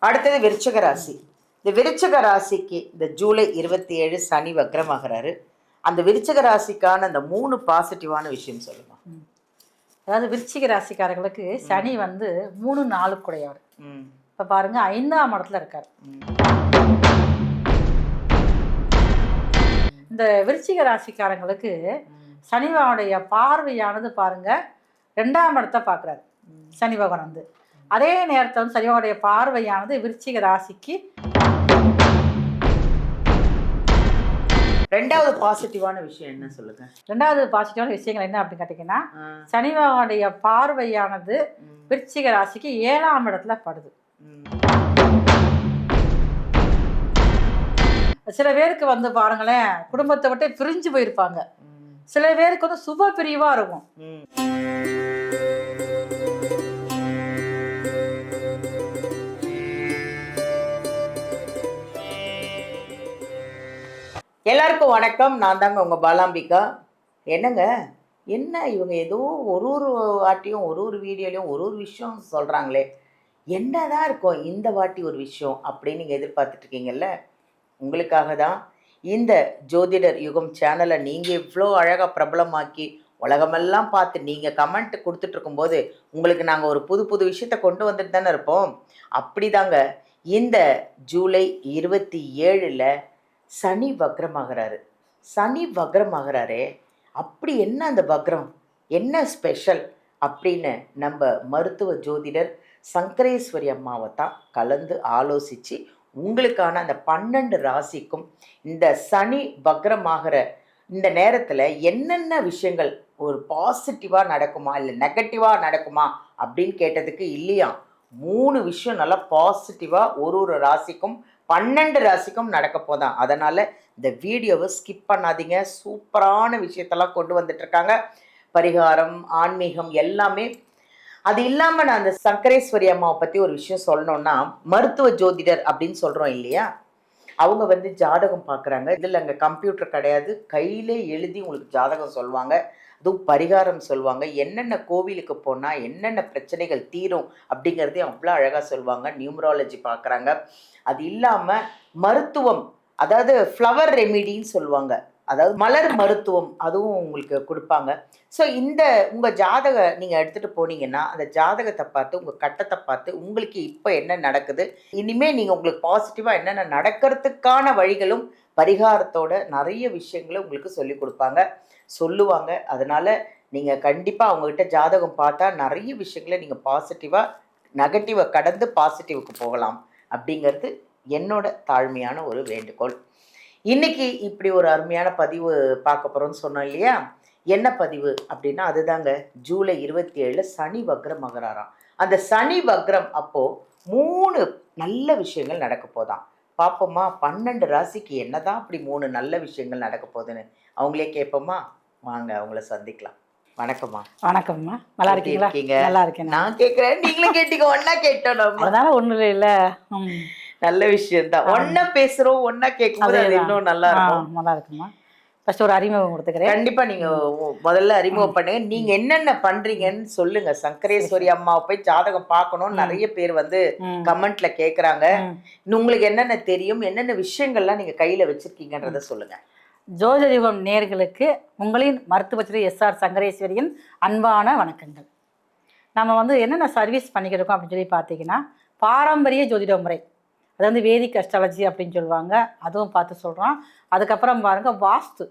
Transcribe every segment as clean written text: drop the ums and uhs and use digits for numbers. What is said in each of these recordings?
அடுத்தது விருச்சிக ராசி. இந்த விருச்சிக ராசிக்கு இந்த ஜூலை 27 சனி வக்ரமாகிறாரு. அந்த விருச்சிக ராசிக்கான அந்த 3 பாசிட்டிவான விஷயம் சொல்லுங்க. அதாவது விருச்சிக ராசிக்காரர்களுக்கு சனி வந்து 3 4 கூடையவர். இப்போ பாருங்க 5ஆம் இடத்துல இருக்கார். இந்த விருச்சிக ராசிக்காரங்களுக்கு சனிவாவுடைய பார்வையானது பாருங்க 2ஆம் இடத்தை பார்க்குறாரு சனி பகவான் வந்து. அதே நேரத்தில் வந்து சனிவாவுடைய பார்வையானது விருச்சிக ராசிக்கு 2வது பாசிட்டிவான விஷயம் என்ன சொல்லுங்க. 2வது பாசிட்டிவான விஷயங்கள் என்ன அப்படின்னு கேட்டிங்கன்னா, சனிவாவுடைய பார்வையானது விருச்சிக ராசிக்கு 7ஆம் இடத்துல படுது. சில பேருக்கு வந்து பாருங்களேன், குடும்பத்தை விட்டு பிரிஞ்சு போயிருப்பாங்க. சில பேருக்கு வந்து சுப பிரிவா இருக்கும். எல்லாருக்கும் வணக்கம். நான் தாங்க உங்கள் பாலாம்பிகா. என்னங்க என்ன இவங்க ஏதோ ஒரு வாட்டியும் ஒரு வீடியோலையும் ஒரு விஷயம் சொல்கிறாங்களே, என்னதான் இருக்கும் இந்த வாட்டி ஒரு விஷயம் அப்படின்னு நீங்கள் எதிர்பார்த்துட்ருக்கீங்கல்ல. உங்களுக்காக தான் இந்த ஜோதிடர் யுகம் சேனலை நீங்கள் இவ்வளோ அழகாக பிரபலமாக்கி உலகமெல்லாம் பார்த்து நீங்கள் கமெண்ட் கொடுத்துட்ருக்கும்போது உங்களுக்கு நாங்கள் ஒரு புது விஷயத்தை கொண்டு வந்துட்டு தானே இருப்போம். அப்படி தாங்க இந்த ஜூலை 27 சனி வக்ரமாகிறாரு. சனி வக்ரமாகிறாரே, அப்படி என்ன அந்த வக்ரம், என்ன ஸ்பெஷல் அப்படின்னு நம்ம மருத்துவ ஜோதிடர் சங்கரேஸ்வரி அம்மாவை தான் கலந்து ஆலோசித்து உங்களுக்கான அந்த 12 ராசிக்கும் இந்த சனி வக்ரமாகிற இந்த நேரத்தில் என்னென்ன விஷயங்கள் ஒரு பாசிட்டிவாக நடக்குமா இல்லை நெகட்டிவாக நடக்குமா அப்படின்னு கேட்டதுக்கு இல்லையா, 3 விஷயம் நல்லா பாசிட்டிவாக ஒரு ராசிக்கும் 12 ராசிக்கும் நடக்க போதான். அதனால் இந்த வீடியோவை ஸ்கிப் பண்ணாதீங்க. சூப்பரான விஷயத்தெல்லாம் கொண்டு வந்துட்டுருக்காங்க. பரிகாரம், ஆன்மீகம் எல்லாமே. அது இல்லாமல் நான் அந்த சங்கரேஸ்வரி அம்மாவை பற்றி ஒரு விஷயம் சொல்லணுன்னா, மருத்துவ ஜோதிடர் அப்படின்னு சொல்கிறோம் இல்லையா, அவங்க வந்து ஜாதகம் பார்க்குறாங்க. இதில் அங்கே கம்ப்யூட்டர் கிடையாது, கையிலே எழுதி உங்களுக்கு ஜாதகம் சொல்லுவாங்க. அதுவும் பரிகாரம் சொல்லுவாங்க. என்னென்ன கோவிலுக்கு போனால் என்னென்ன பிரச்சனைகள் தீரும் அப்படிங்கிறதையும் அவ்வளோ அழகாக சொல்லுவாங்க. நியூமராலஜி பார்க்குறாங்க. அது இல்லாமல் மருத்துவம், அதாவது ஃப்ளவர் ரெமிடின்னு சொல்லுவாங்க, அதாவது மலர் மருத்துவம், அதுவும் உங்களுக்கு கொடுப்பாங்க. ஸோ இந்த உங்கள் ஜாதக நீங்கள் எடுத்துகிட்டு போனீங்கன்னா அந்த ஜாதகத்தை பார்த்து உங்கள் கட்டத்தை பார்த்து உங்களுக்கு இப்போ என்ன நடக்குது, இனிமேல் நீங்கள் உங்களுக்கு பாசிட்டிவாக என்னென்ன நடக்கிறதுக்கான வழிகளும் பரிகாரத்தோட நிறைய விஷயங்களை உங்களுக்கு சொல்லி கொடுப்பாங்க, சொல்லுவாங்க. அதனால் நீங்கள் கண்டிப்பாக அவங்ககிட்ட ஜாதகம் பார்த்தா நிறைய விஷயங்களை நீங்கள் பாசிட்டிவாக நெகட்டிவை கடந்து பாசிட்டிவுக்கு போகலாம் அப்படிங்கிறது என்னோட தாழ்மையான ஒரு வேண்டுகோள். இன்றைக்கி இப்படி ஒரு அருமையான பதிவு பார்க்க போகிறோன்னு சொன்னோம் இல்லையா. என்ன பதிவு அப்படின்னா அதுதாங்க ஜூலை 27 சனி வக்ரம் மகராராம். அந்த சனி வக்ரம் அப்போது 3 நல்ல விஷயங்கள் நடக்க போதாம். பார்ப்போமா 12 ராசிக்கு என்னதான் அப்படி 3 நல்ல விஷயங்கள் நடக்க போகுதுன்னு அவங்களே கேட்போமா. வாங்க அவங்கள சந்திக்கலாம். வணக்கம்மா. வணக்கம்மா, நல்லா இருக்கீங்களா? நல்லா இருக்கேன். நான் கேட்குறேன், நீங்களும் கேட்டீங்க, ஒன்றா கேட்டோம். நம்ம அதனால ஒன்றும் இல்லை, நல்ல விஷயம்தான். ஒன்றா பேசுகிறோம், ஒன்றா கேட்கும்போது அது இன்னும் நல்லா இருக்கும். நல்லா இருக்குமா. ஃபர்ஸ்ட் ஒரு அறிமுகம் கொடுத்துக்கிறேன். கண்டிப்பாக நீங்கள் முதல்ல அறிமுகம் பண்ணுங்க. நீங்கள் என்னென்ன பண்ணுறீங்கன்னு சொல்லுங்க. சங்கரேஸ்வரி அம்மாவை போய் ஜாதகம் பார்க்கணும்னு நிறைய பேர் வந்து கமெண்ட்ல கேட்குறாங்க. உங்களுக்கு என்னென்ன தெரியும், என்னென்ன விஷயங்கள்லாம் நீங்கள் கையில் வச்சுருக்கீங்கன்றத சொல்லுங்கள். ஜோதிடயுகம் நேயர்களுக்கு உங்களின் மருத்துவச்சிரி எஸ்ஆர் சங்கரேஸ்வரியின் அன்பான வணக்கங்கள். நம்ம வந்து என்னென்ன சர்வீஸ் பண்ணிக்கிருக்கோம் அப்படின்னு சொல்லி பார்த்தீங்கன்னா, பாரம்பரிய ஜோதிட முறை, அது வந்து வேதிக் அஸ்ட்ராலஜி அப்படின்னு சொல்லுவாங்க, அதுவும் பார்த்து சொல்கிறோம். அதுக்கப்புறம் பாருங்கள் வாஸ்து.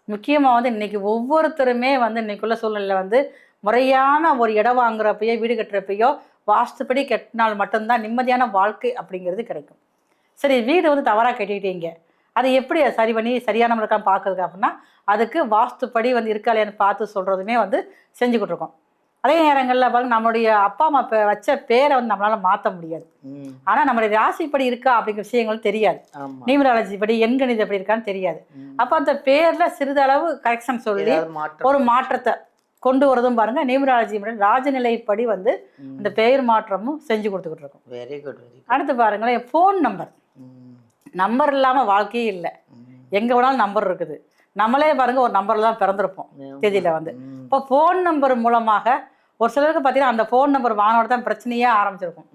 முக்கியமாக வந்து இன்றைக்கி ஒவ்வொருத்தருமே வந்து இன்றைக்குள்ள சூழ்நிலையில் வந்து முறையான ஒரு இடம் வாங்குறப்பையோ வீடு கட்டுறப்பையோ வாஸ்துப்படி கட்டினால் மட்டும்தான் நிம்மதியான வாழ்க்கை அப்படிங்கிறது கிடைக்கும். சரி, வீடு வந்து தவறாக கட்டிக்கிட்டீங்க, அது எப்படி சரி பண்ணி சரியான முறைக்காக பார்க்குறதுக்கு அப்படின்னா அதுக்கு வாஸ்துப்படி வந்து இருக்கா இல்லையான்னு பார்த்து சொல்கிறதுமே வந்து செஞ்சுக்கிட்டு இருக்கோம். அதே நேரங்களில் பாருங்க, நம்மளுடைய அப்பா அம்மா வச்ச பேரை வந்து நம்மளால் மாற்ற முடியாது. ஆனால் நம்மளுடைய ராசிப்படி இருக்கா அப்படிங்கிற விஷயங்கள் தெரியாது. நியூமராலஜி படி எண்கணித எப்படி இருக்கான்னு தெரியாது. அப்போ அந்த பேரில் சிறிதளவு கரெக்ஷன் சொல்லி ஒரு மாற்றத்தை கொண்டு வரதும் பாருங்க, நியூமராலஜி ராஜநிலைப்படி வந்து அந்த பெயர் மாற்றமும் செஞ்சு கொடுத்துக்கிட்டு இருக்கோம். Very good. அடுத்து பாருங்களேன், ஃபோன் நம்பர் இல்லாமல் வாழ்க்கையே இல்லை. எங்கே வேணாலும் நம்பர் இருக்குது. நம்மளே பாருங்க ஒரு நம்பரில் தான் பிறந்திருப்போம் தேதியில் வந்து. இப்போ ஃபோன் நம்பர் மூலமாக ஒரு சிலருக்கு பார்த்தீங்கன்னா அந்த ஃபோன் நம்பர் வாங்கினோட தான் பிரச்சனையே ஆரம்பிச்சிருக்கும்.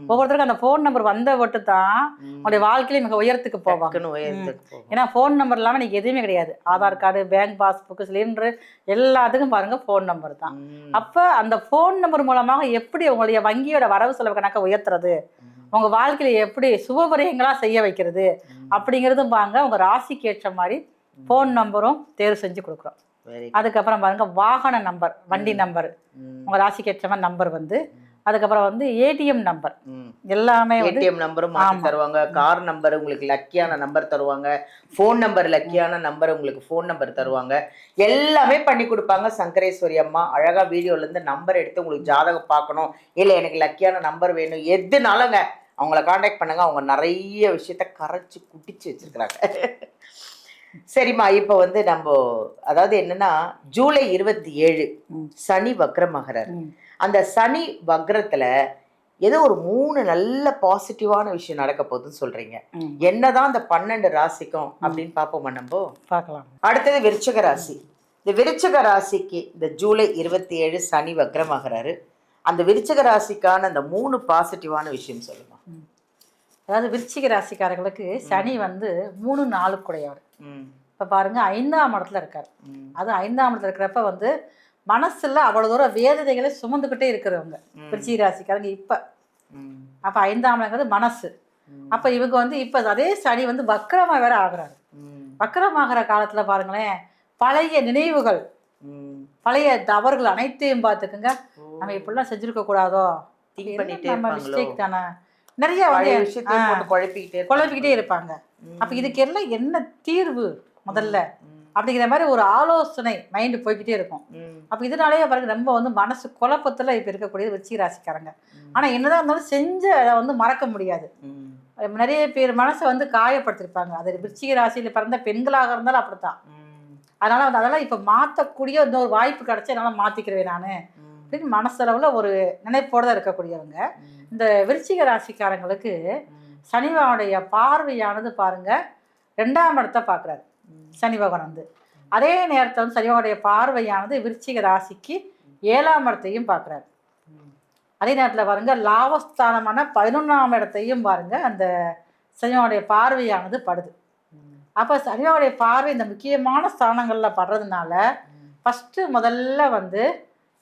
ஒவ்வொருத்தருக்கும் அந்த ஃபோன் நம்பர் வந்த விட்டு தான் அவங்களுடைய வாழ்க்கையில மிக உயரத்துக்கு போவாங்க. ஏன்னா ஃபோன் நம்பர் இல்லாமல் இன்னைக்கு எதுவுமே கிடையாது. Aadhaar card, bank passbook, cylinder எல்லாத்துக்கும் பாருங்க ஃபோன் நம்பர் தான். அப்போ அந்த ஃபோன் நம்பர் மூலமாக எப்படி உங்களுடைய வங்கியோட வரவு செலவு கணக்கை உயர்த்துறது, உங்க வாழ்க்கையில எப்படி சுபபரியங்களா செய்ய வைக்கிறது அப்படிங்கிறதும் பாருங்க உங்க ராசிக்கு ஏற்ற மாதிரி ஃபோன் நம்பரும் தேர்வு செஞ்சு கொடுக்குறோம். அதுக்கப்புறம் பாருங்க வாகன நம்பர், வண்டி நம்பர், உங்க ராசிக்கு ஏற்ற மாதிரி நம்பர் வந்து, அதுக்கப்புறம் வந்து ஏடிஎம் நம்பர் எல்லாமே ஏடிஎம் நம்பரும் மாற்றி தருவாங்க. கார் நம்பர் உங்களுக்கு லக்கியான நம்பர் தருவாங்க. ஃபோன் நம்பர் லக்கியான நம்பர் உங்களுக்கு ஃபோன் நம்பர் தருவாங்க. எல்லாமே பண்ணி கொடுப்பாங்க சங்கரேஸ்வரி அம்மா. அழகா வீடியோல இருந்து நம்பர் எடுத்து உங்களுக்கு ஜாதகம் பார்க்கணும், இல்லை எனக்கு லக்கியான நம்பர் வேணும், எதுனாலுங்க அவங்கள காண்டாக்ட் பண்ணுங்க. அவங்க நிறைய விஷயத்த கரைச்சி குட்டிச்சு வச்சிருக்கிறாங்க. சரிம்மா, இப்போ வந்து நம்ம அதாவது என்னன்னா ஜூலை 27 சனி வக்ரமாகிறார். அந்த சனி வக்ரத்துல ஏதோ ஒரு 3 நல்ல பாசிட்டிவான விஷயம் நடக்க போகுதுன்னு சொல்றீங்க. என்னதான் அந்த 12 ராசிக்கும் அப்படின்னு பார்ப்போமா? நம்ம பார்க்கலாம். அடுத்தது விருச்சிக ராசி. இந்த விருச்சிக ராசிக்கு இந்த ஜூலை 27 சனி வக்ரமாகிறாரு. அந்த விருச்சிக ராசிக்கான அந்த 3 பாசிட்டிவான விஷயம் சொல்லுங்க. அதாவது விருச்சிக ராசிக்காரர்களுக்கு சனி வந்து 3, 4 கூடையவர். இப்போ பாருங்க 5ஆம் இடத்துல இருக்கார். அது 5ஆம் இடத்துல இருக்கிறப்ப வந்து மனசுல அவ்வளவு தூரம் வேதனைகளை சுமந்துக்கிட்டே இருக்கிறவங்க விருச்சிக ராசிக்காரங்க. அப்போ 5ஆம் இடங்கிறது மனசு. அப்போ இவங்க வந்து இப்போ அதே சனி வந்து வக்கரமாக வேற ஆகுறாரு. வக்கரமாகிற காலத்துல பாருங்களேன், பழைய நினைவுகள், பழைய தவறுகள் அனைத்தையும் பார்த்துக்குங்க. நம்ம இப்படிலாம் செஞ்சிருக்க கூடாதோ, நம்ம மிஸ்டேக் தானே, நிறைய குழப்பிக்கிட்டே இருப்பாங்க. அப்ப இதுக்கு எல்லாம் என்ன தீர்வு முதல்ல அப்படிங்கிற மாதிரி ஒரு ஆலோசனை மைண்டு போய்கிட்டே இருக்கும். அப்ப இதனாலேயே பாருங்க ரொம்ப வந்து மனசு குழப்பத்துல இப்ப இருக்கக்கூடிய விருச்சிக ராசிக்காரங்க. ஆனா என்னதான் இருந்தாலும் செஞ்ச அதை வந்து மறக்க முடியாது. நிறைய பேர் மனசை வந்து காயப்படுத்திருப்பாங்க. அது விருச்சிக ராசியில பிறந்த பெண்களாக இருந்தாலும் அப்படித்தான். அதனால வந்து அதெல்லாம் இப்ப மாத்தக்கூடிய இன்னொரு வாய்ப்பு கிடைச்சா என்னால மாத்திக்கிறேன் நானு அப்படின்னு மனசளவுல ஒரு நினைப்போட தான் இருக்கக்கூடியவங்க. இந்த விருச்சிக ராசிக்காரங்களுக்கு சனிவாவுடைய பார்வையானது பாருங்க 2ஆம் இடத்தை பார்க்குறாரு சனி பகவான் வந்து. அதே நேரத்தில் வந்து சனிவாவுடைய பார்வையானது விருச்சிக ராசிக்கு 7ஆம் இடத்தையும் பார்க்குறாரு. அதே நேரத்தில் பாருங்க லாபஸ்தானமான 11ஆம் இடத்தையும் பாருங்க அந்த சனிவாவுடைய பார்வையானது படுது. அப்போ சனிவாவுடைய பார்வை இந்த முக்கியமான ஸ்தானங்களில் படுறதுனால ஃபஸ்ட்டு முதல்ல வந்து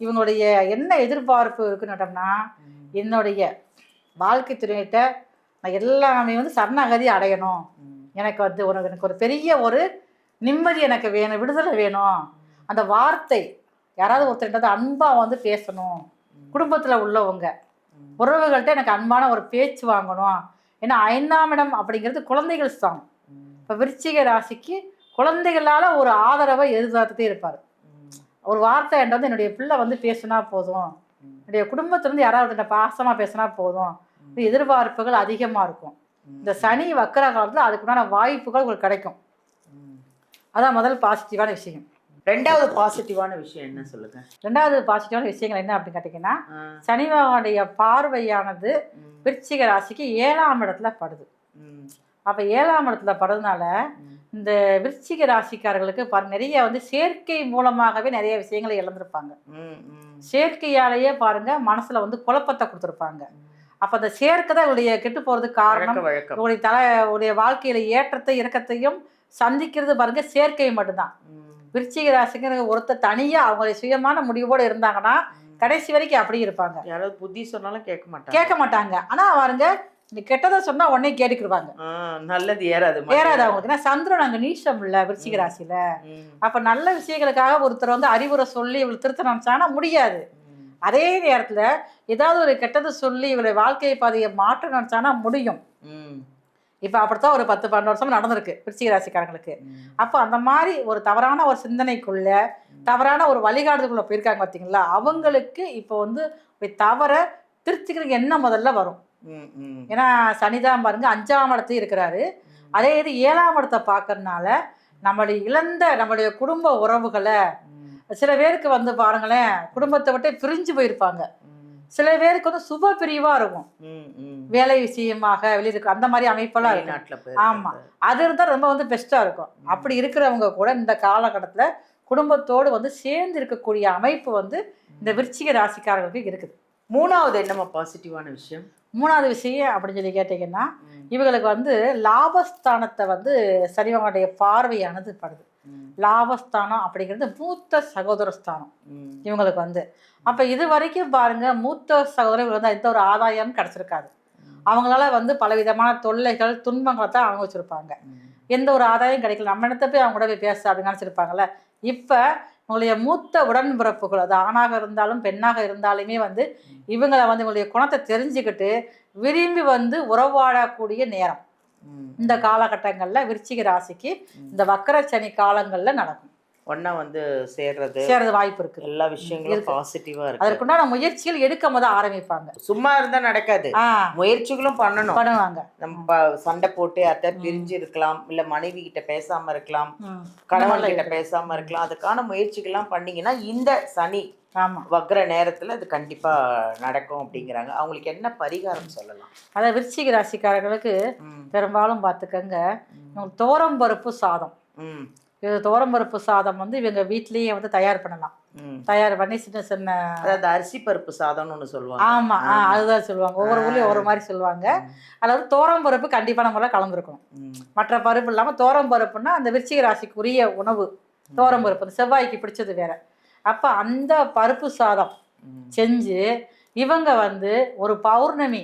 இவங்களுடைய என்ன எதிர்பார்ப்பு இருக்குன்னுட்டோம்னா, என்னுடைய வாழ்க்கை துணையிட்ட நான் எல்லாமே வந்து சரணாகதி அடையணும், எனக்கு வந்து எனக்கு ஒரு பெரிய ஒரு நிம்மதி எனக்கு வேணும், விடுதலை வேணும், அந்த வார்த்தை யாராவது ஒருத்தர் அன்பாக வந்து பேசணும், குடும்பத்தில் உள்ளவங்க உறவுகள்கிட்ட எனக்கு அன்பான ஒரு பேச்சு வாங்கணும். ஏன்னா 5ஆம் இடம் அப்படிங்கிறது குழந்தைகள் ஸ்தானம். இப்போ விருச்சிக ராசிக்கு குழந்தைகளால் ஒரு ஆதரவை எதிர்பார்த்துட்டே இருப்பார். ஒரு வார்த்தை என்கிட்ட வந்து என்னுடைய பிள்ளை வந்து பேசினா போதும், என்னுடைய குடும்பத்திலேருந்து யாராவது பாசமாக பேசினா போதும், எதிர்பார்ப்புகள் அதிகமாக இருக்கும். இந்த சனி வக்கர காலத்தில் அதுக்குண்டான வாய்ப்புகள் உங்களுக்கு கிடைக்கும். அதான் முதல் பாசிட்டிவான விஷயம். 2வது பாசிட்டிவான விஷயம் என்ன சொல்லுங்க? 2வது பாசிட்டிவான விஷயங்கள் என்ன அப்படின்னு கேட்டிங்கன்னா, சனிவாவுடைய பார்வையானது விருச்சிக ராசிக்கு 7ஆம் இடத்துல படுது. அப்போ 7ஆம் இடத்துல படுறதுனால இந்த விருச்சிக ராசிக்காரர்களுக்கு நிறைய வந்து செயற்கை மூலமாகவே நிறைய விஷயங்களை இழந்திருப்பாங்க. செயற்கையாலேயே பாருங்க மனசுல வந்து குழப்பத்தை கொடுத்துருப்பாங்க. அப்ப அந்த செயற்கை தான் இவருடைய கெட்டு போறதுக்கு காரணம். உங்களுடைய வாழ்க்கையில ஏற்றத்தை இறக்கத்தையும் சந்திக்கிறது பாருங்க செயற்கை மட்டும்தான். விருச்சிக ராசிக்கு ஒருத்தர் தனியா அவங்களுடைய சுயமான முடிவோடு இருந்தாங்கன்னா கடைசி வரைக்கும் அப்படி இருப்பாங்க. யாராவது புத்தி சொன்னாலும் கேட்க மாட்டாங்க. ஆனா பாருங்க நீ கெட்டதை சொன்னா உடனே கேட்டுக்கிடுவாங்க. நல்லது ஏறாது அவங்களுக்கு. ஏன்னா சந்திரன் அங்க நீச்சம் இல்ல விருச்சிக ராசியில. அப்ப நல்ல விஷயங்களுக்காக ஒருத்தர் வந்து அறிவுரை சொல்லி இவளை திருத்த நினைச்சாங்கன்னா முடியாது. அதே நேரத்துல ஏதாவது ஒரு கெட்டதை சொல்லி இவளை வாழ்க்கை பாதையை மாற்ற நினைச்சானா முடியும். இப்ப அப்படித்தான் ஒரு 10-12 வருஷம் நடந்திருக்கு விருச்சிக ராசிக்காரங்களுக்கு. அப்போ அந்த மாதிரி ஒரு தவறான ஒரு சிந்தனைக்குள்ள தவறான ஒரு வழிகாட்டுக்குள்ள போயிருக்காங்க பார்த்தீங்களா, அவங்களுக்கு இப்போ வந்து தவற திருத்திக்கிறதுக்கு என்ன முதல்ல வரும். ஏன்னா சனிதான் பாருங்க 5ஆம் இடத்தையும் இருக்கிறாரு. அதே இது 7ஆம் இடத்தை பார்க்கறதுனால நம்மளுடைய குடும்ப உறவுகளை சில பேருக்கு வந்து பாருங்களேன் குடும்பத்தை விட்டு பிரிஞ்சு போயிருப்பாங்க. சில பேருக்கு வந்து சுப பிரிவா இருக்கும், வேலை விஷயமாக வெளியிருக்கும், அந்த மாதிரி அமைப்பெல்லாம் இருக்கும். ஆமா, அது இருந்தால் ரொம்ப வந்து பெஸ்டா இருக்கும். அப்படி இருக்கிறவங்க கூட இந்த காலகட்டத்தில் குடும்பத்தோடு வந்து சேர்ந்து இருக்கக்கூடிய அமைப்பு வந்து இந்த விருச்சிக ராசிக்காரர்களுக்கு இருக்குது. 3வது என்னம்மா பாசிட்டிவான விஷயம்? 3வது விஷயம் அப்படின்னு சொல்லி கேட்டிங்கன்னா, இவங்களுக்கு வந்து லாபஸ்தானத்தை வந்து சனிவனுடைய பார்வையானது படுது. லாபஸ்தானம் அப்படிங்கிறது மூத்த சகோதர ஸ்தானம் இவங்களுக்கு வந்து. அப்போ இது வரைக்கும் பாருங்க, மூத்த சகோதரர் வந்து எந்த ஒரு ஆதாயமும் கிடைச்சிருக்காது. அவங்களால வந்து பலவிதமான தொல்லைகள் துன்பங்களை தான் அவங்க வச்சுருப்பாங்க. எந்த ஒரு ஆதாயம் கிடைக்கல, நம்ம இடத்த போய் அவங்க கூட போய் பேச அப்படின்னு நினச்சிருப்பாங்கல்ல. இப்போ உங்களுடைய மூத்த உடன்பிறப்புகள், அது ஆணாக இருந்தாலும் பெண்ணாக இருந்தாலுமே வந்து இவங்களை வந்து இவங்களுடைய குணத்தை தெரிஞ்சுக்கிட்டு விரும்பி வந்து உறவாடக்கூடிய நேரம் இந்த காலகட்டங்களில் விருச்சிக ராசிக்கு இந்த வக்கர சனி காலங்களில் நடக்கும். ஒன்றா வந்து சேர்றது வாய்ப்பு இருக்குது. எல்லா விஷயங்களும் பாசிட்டிவாக இருக்கு. அதற்குண்டான முயற்சிகள் எடுக்கும் போது ஆரம்பிப்பாங்க. சும்மா இருந்தால் நடக்காது, முயற்சிகளும் பண்ணுவாங்க. நம்ம சண்டை போட்டு அத்தை பிரிஞ்சு இருக்கலாம், இல்லை மனைவி கிட்ட பேசாமல் இருக்கலாம், கணவன் கிட்ட பேசாமல் இருக்கலாம். அதுக்கான முயற்சிகள்லாம் பண்ணீங்கன்னா இந்த சனி வக்ர நேரத்தில் அது கண்டிப்பாக நடக்கும் அப்படிங்கிறாங்க. அவங்களுக்கு என்ன பரிகாரம் சொல்லலாம்? அதாவது விருச்சிக ராசிக்காரர்களுக்கு பெரும்பாலும் பார்த்துக்கங்க, தோரம் பருப்பு சாதம். இது தோரம்பருப்பு சாதம் வந்து இவங்க வீட்லேயே வந்து தயார் பண்ணலாம். தயார் பண்ணி சின்ன சின்ன, அதாவது அரிசி பருப்பு சாதம்னு ஒன்று சொல்லுவாங்க. ஆமாம், அதுதான் சொல்லுவாங்க. ஒவ்வொரு ஊர்லேயும் ஒரு மாதிரி சொல்லுவாங்க. அதாவது தோரம்பருப்பு கண்டிப்பான முறையில் கலந்துருக்கணும். மற்ற பருப்பு இல்லாமல் தோரம்பருப்புன்னா அந்த விருச்சிக ராசிக்குரிய உணவு தோரம்பருப்பு, செவ்வாய்க்கு பிடிச்சது வேற. அப்போ அந்த பருப்பு சாதம் செஞ்சு இவங்க வந்து ஒரு பௌர்ணமி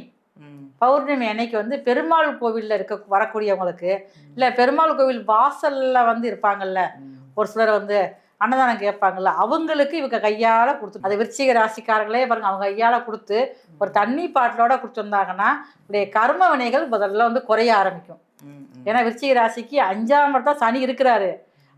அன்னைக்கு வந்து பெருமாள் கோவிலில் வரக்கூடியவங்களுக்கு, இல்லை பெருமாள் கோவில் வாசலில் வந்து இருப்பாங்கல்ல ஒரு சிலர் வந்து அன்னதானம் கேட்பாங்கல்ல, அவங்களுக்கு இவங்க கையால் கொடுத்து, அது விருச்சிக ராசிக்காரர்களே பாருங்க, அவங்க கையால் கொடுத்து ஒரு தண்ணி பாட்டிலோட கொடுத்துருந்தாங்கன்னா இப்படிய கர்ம வினைகள் முதல்ல வந்து குறைய ஆரம்பிக்கும். ஏன்னா விருச்சிக ராசிக்கு 5ஆம் இடத்துல சனி இருக்கிறாரு.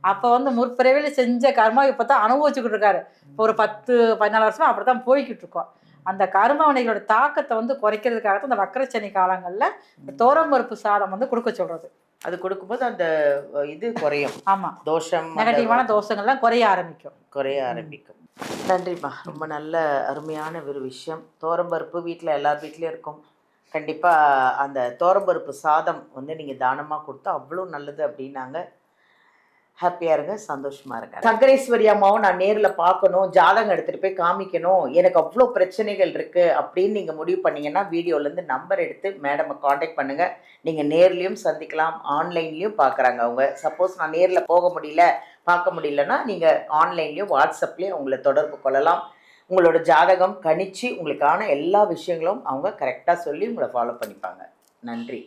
அப்போ வந்து முற்பிறவியில் செஞ்ச கர்மா இப்போ தான் அனுபவிச்சுக்கிட்டு இருக்காரு. இப்போ ஒரு 10-14 வருஷமா அப்படி தான் போய்கிட்டு இருக்கோம். அந்த கர்ம வினைகளோட தாக்கத்தை வந்து குறைக்கிறதுக்காக இந்த வக்கரச்சனி காலங்களில் தோரம்பருப்பு சாதம் வந்து கொடுக்க சொல்றது. அது கொடுக்கும்போது அந்த இது குறையும். ஆமாம், தோஷம், நெகட்டிவான தோஷங்கள்லாம் குறைய ஆரம்பிக்கும். நன்றிம்மா, ரொம்ப நல்ல அருமையான ஒரு விஷயம். தோரம்பருப்பு வீட்டில் எல்லார் வீட்லேயும் இருக்கும். கண்டிப்பாக அந்த தோரம்பருப்பு சாதம் வந்து நீங்கள் தானமாக கொடுத்தா அவ்வளோ நல்லது அப்படின்னாங்க. ஹாப்பியாக இருங்க, சந்தோஷமாக இருங்க. சங்கரேஸ்வரி அம்மாவும் நான் நேரில் பார்க்கணும், ஜாதகம் எடுத்துகிட்டு போய் காமிக்கணும், எனக்கு அவ்வளோ பிரச்சனைகள் இருக்குது அப்படின்னு நீங்கள் முடிவு பண்ணிங்கன்னா வீடியோலேருந்து நம்பர் எடுத்து மேடமை காண்டாக்ட் பண்ணுங்கள். நீங்கள் நேர்லேயும் சந்திக்கலாம், ஆன்லைன்லேயும் பார்க்குறாங்க அவங்க. சப்போஸ் நான் நேரில் போக முடியல, பார்க்க முடியலன்னா நீங்கள் ஆன்லைன்லேயும் வாட்ஸ்அப்லேயும் உங்களை தொடர்பு கொள்ளலாம். உங்களோட ஜாதகம் கணிச்சு உங்களுக்கான எல்லா விஷயங்களும் அவங்க கரெக்டாக சொல்லி உங்களை ஃபாலோ பண்ணிப்பாங்க. நன்றி.